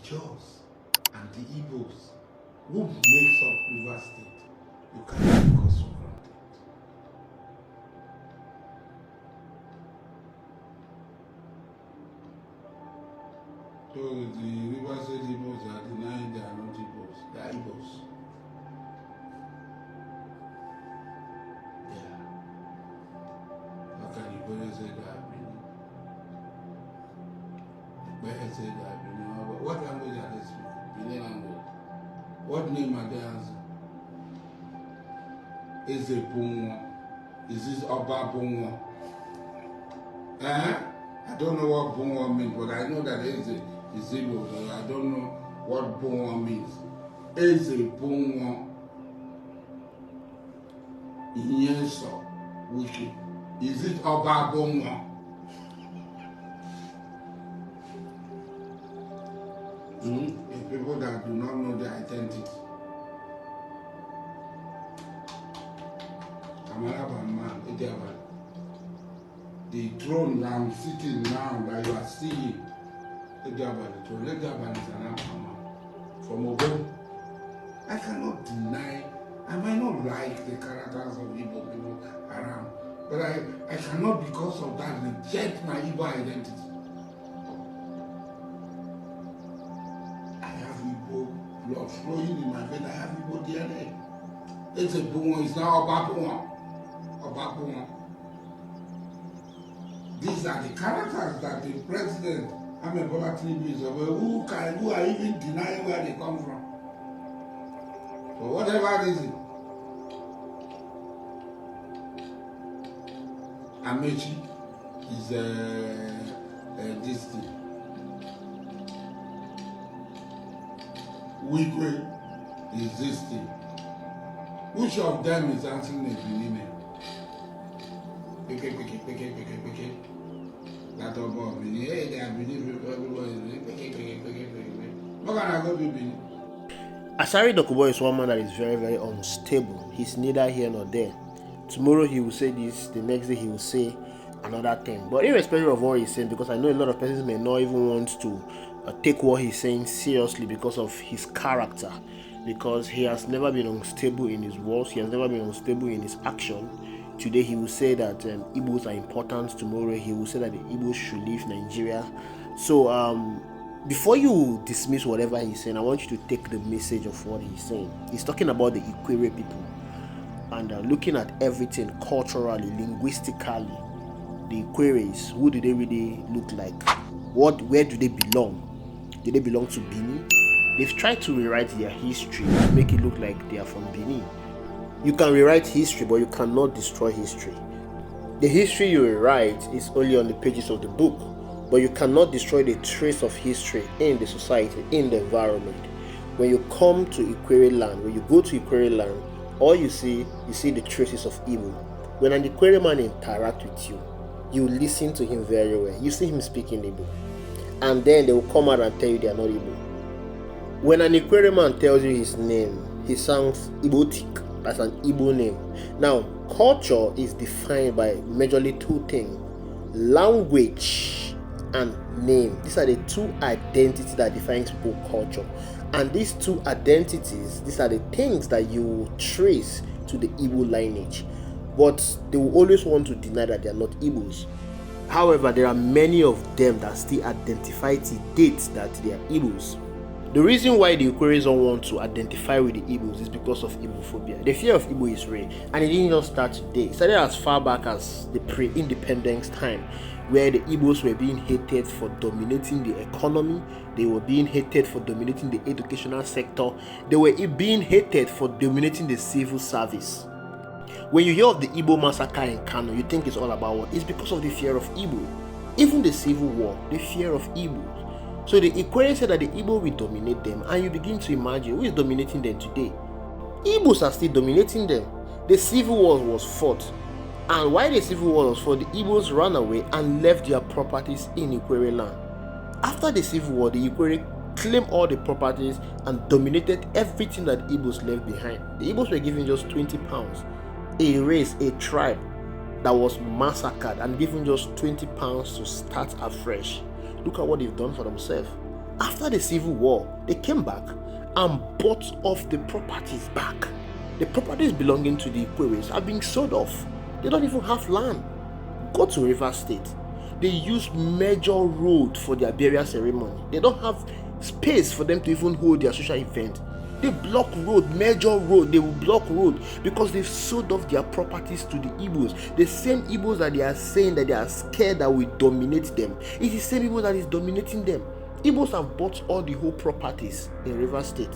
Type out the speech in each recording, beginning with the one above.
Jaws and the Igbos who makes up River State, you cannot take us for granted. So the River State Igbos are denying they are not Igbos, they are Igbos. Yeah. How can Ikwere say they are Benin? Ikwere say they are Benin. What language are they speaking? Benin language. What name are they answering? Is it Bunwa? Is this Oba Bunwa? I don't know what Bunwa means, but I know that is Igbo, but I don't know what Bunwa means. Is it Bunwa? Yes, wiki. Is it Oba Bunwa? People that do not know their identity. The throne that I'm sitting now, that you are seeing, from Obo. I cannot deny, I might not like the characters of Igbo people around, but I cannot, because of that, reject my Igbo identity. Blood flowing in my vein, I have Igbo DNA. It's a Bunwa, it's not Oba Bunwa. Oba Bunwa. These are the characters that the president, Bola Tinubu, is about. Who are even denying where they come from. For whatever reason, Amechi is this thing. Ikwere is this thing. Which of them is answering the Benin? That about Benin. Hey, they are Benin people, everybody is what can I go to Benin? Asari Dokubo is one man that is very, very unstable. He's neither here nor there. Tomorrow he will say this, the next day he will say another thing. But irrespective of what he's saying, because I know a lot of persons may not even want to take what he's saying seriously because of his character, because he has never been unstable in his words, he has never been unstable in his action. Today he will say that Igbos are important. Tomorrow he will say that the Igbos should leave Nigeria. So before you dismiss whatever he's saying, I want you to take the message of what he's saying. He's talking about the Ikwere people and looking at everything culturally, linguistically. The Ikweres, who do they really look like? Where do they belong? Do they belong to Benin? They've tried to rewrite their history to make it look like they are from Benin. You can rewrite history, but you cannot destroy history. The history you rewrite is only on the pages of the book, but you cannot destroy the trace of history in the society, in the environment. When you come to Ikwere land, when you go to Ikwere land, all you see the traces of Igbo. When an Ikwere man interacts with you, you listen to him very well. You see him speaking Igbo. And then they will come out and tell you they are not Igbo. When an Ikwere man tells you his name, he sounds Igbotic. That's an Igbo name. Now, culture is defined by majorly two things: language and name. These are the two identities that define people's culture. And these two identities, these are the things that you trace to the Igbo lineage. But they will always want to deny that they are not Igbos. However, there are many of them that still identify to date that they are Igbos. The reason why the Ikweres don't want to identify with the Igbos is because of Igbophobia. The fear of Igbo is real, and it didn't just start today. It started as far back as the pre-independence time, where the Igbos were being hated for dominating the economy, they were being hated for dominating the educational sector, they were being hated for dominating the civil service. When you hear of the Igbo massacre in Kano, you think it's all about what? It's because of the fear of Igbo. Even the civil war, the fear of Igbo. So the Ikwere said that the Igbo will dominate them, and you begin to imagine who is dominating them today. Igbos are still dominating them. The civil war was fought, and while the civil war was fought, the Igbos ran away and left their properties in Ikwere land. After the civil war, the Ikwere claimed all the properties and dominated everything that Igbos left behind. The Igbos were given just 20 pounds. A race, a tribe that was massacred and given just 20 pounds to start afresh. Look at what they've done for themselves. After the Civil War, they came back and bought off the properties back. The properties belonging to the Ikweres are being sold off. They don't even have land. Go to Rivers State. They use major road for their burial ceremony. They don't have space for them to even hold their social event. They block road, major road. They will block road because they've sold off their properties to the Igbos. The same Igbos that they are saying that they are scared that will dominate them. It's the same Igbos that is dominating them. Igbos have bought all the whole properties in Rivers State.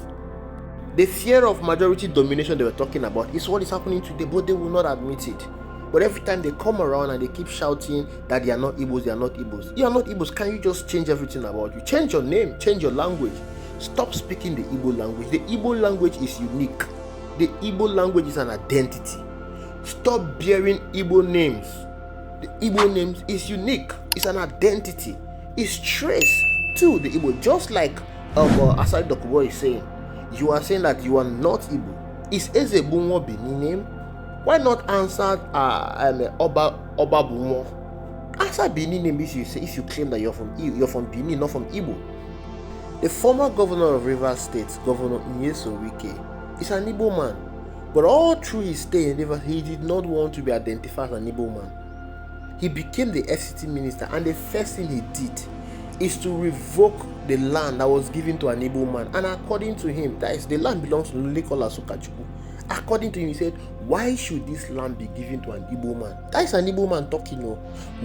The fear of majority domination they were talking about is what is happening today, but they will not admit it. But every time they come around and they keep shouting that they are not Igbos, they are not Igbos. You are not Igbos. Can you just change everything about you? Change your name, change your language. Stop speaking the Igbo language. The Igbo language is unique. The Igbo language is an identity. Stop bearing Igbo names. The Igbo names is unique. It's an identity. It's traced to the Igbo. Just like Asari Dokubo is saying, you are saying that you are not Igbo. Is Ezebunwo Bini name? Why not answer Oba Bunwo? Answer Bini name if you claim that you're from Bini, not from Igbo. The former governor of Rivers State, Governor Nyesom Wike, is an Igbo man. But all through his stay in Rivers, he did not want to be identified as an Igbo man. He became the FCT minister, and the first thing he did is to revoke the land that was given to an Igbo man. And according to him, that is, the land belongs to Lulekola Sukachukwu. According to him, he said, why should this land be given to an Igbo man? That is an Igbo man talking. No.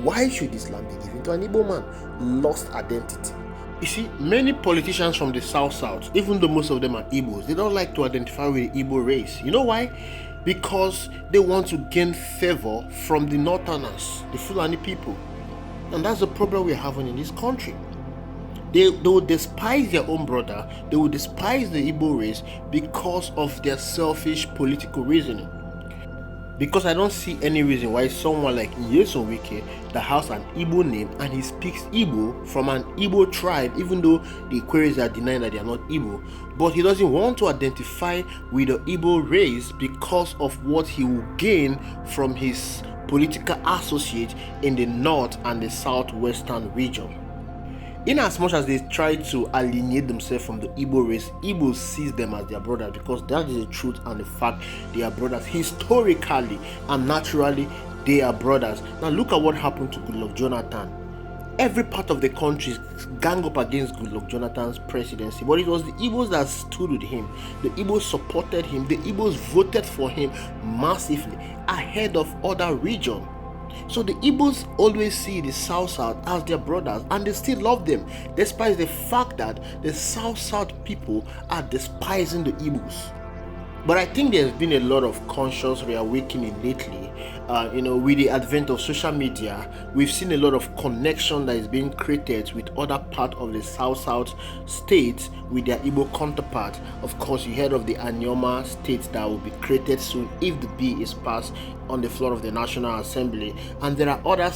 Why should this land be given to an Igbo man? Lost identity. You see, many politicians from the South, even though most of them are Igbos, they don't like to identify with the Igbo race. You know why? Because they want to gain favor from the Northerners, the Fulani people. And that's the problem we're having in this country. They will despise their own brother, they will despise the Igbo race because of their selfish political reasoning. Because I don't see any reason why someone like Nyesom Wike that has an Igbo name and he speaks Igbo from an Igbo tribe, even though the Ikweres are denying that they are not Igbo, but he doesn't want to identify with the Igbo race because of what he will gain from his political associate in the north and the southwestern region. In as much as they try to alienate themselves from the Igbo race, Igbo sees them as their brothers because that is the truth and the fact. They are brothers. Historically and naturally, they are brothers. Now look at what happened to Goodluck Jonathan. Every part of the country gang up against Goodluck Jonathan's presidency, but it was the Igbos that stood with him. The Igbos supported him. The Igbos voted for him massively ahead of other regions. So the Igbos always see the South as their brothers, and they still love them, despite the fact that the South people are despising the Igbos. But I think there's been a lot of conscious reawakening lately. With the advent of social media, we've seen a lot of connection that is being created with other parts of the South states with their Igbo counterpart. Of course, you heard of the Anyoma state that will be created soon if the bill is passed on the floor of the National Assembly. And there are other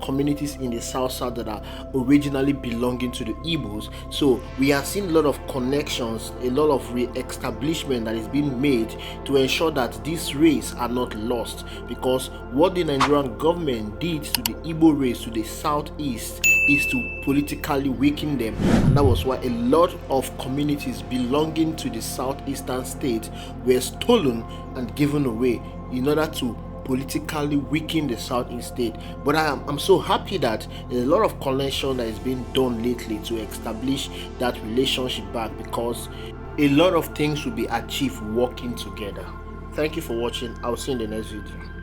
communities in the South that are originally belonging to the Igbos. So we are seeing a lot of connections, a lot of re-establishment that is being made to ensure that this race are not lost, because what the Nigerian government did to the Igbo race to the southeast is to politically weaken them, and that was why a lot of communities belonging to the southeastern states were stolen and given away in order to politically weaken the southeast state. But I'm so happy that there's a lot of connection that is being done lately to establish that relationship back, because a lot of things will be achieved working together. Thank you for watching. I'll see you in the next video.